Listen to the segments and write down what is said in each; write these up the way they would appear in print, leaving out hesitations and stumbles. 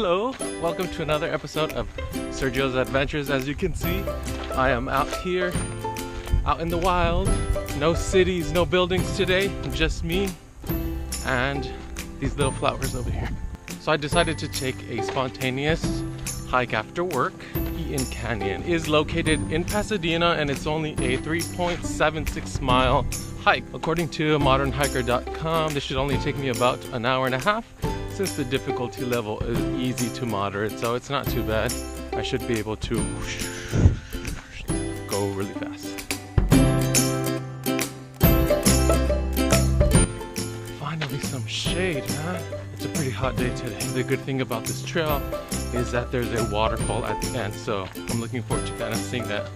Hello, welcome to another episode of Sergio's Adventures. As you can see, I am out here, out in the wild. No cities, no buildings today, just me and these little flowers over here. So I decided to take a spontaneous hike after work. Eaton Canyon is located in Pasadena and it's only a 3.76 mile hike. According to modernhiker.com, this should only take me about an hour and a half since the difficulty level is easy to moderate, so it's not too bad. I should be able to go really fast. Finally some shade, man. It's a pretty hot day today. The good thing about this trail is that there's a waterfall at the end, so I'm looking forward to kind of seeing that.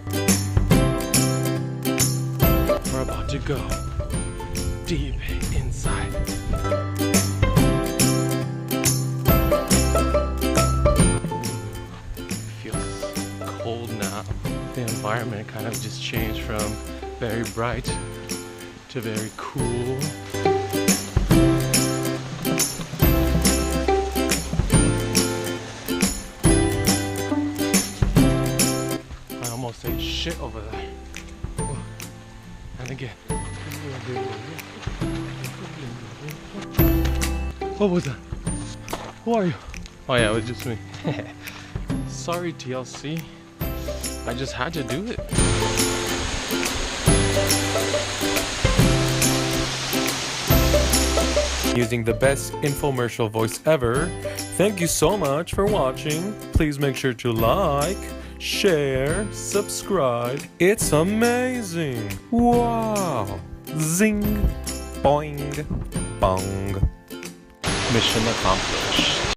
We're about to go deep inside. Feels cold now. The environment kind of just changed from very bright to very cool. I almost ate shit over there. And again. What was that? Who are you? Oh yeah, it was just me. Sorry TLC. I just had to do it. Using the best infomercial voice ever. Thank you so much for watching. Please make sure to like, share, subscribe. It's amazing. Wow. Zing. Boing. Bong. Mission accomplished.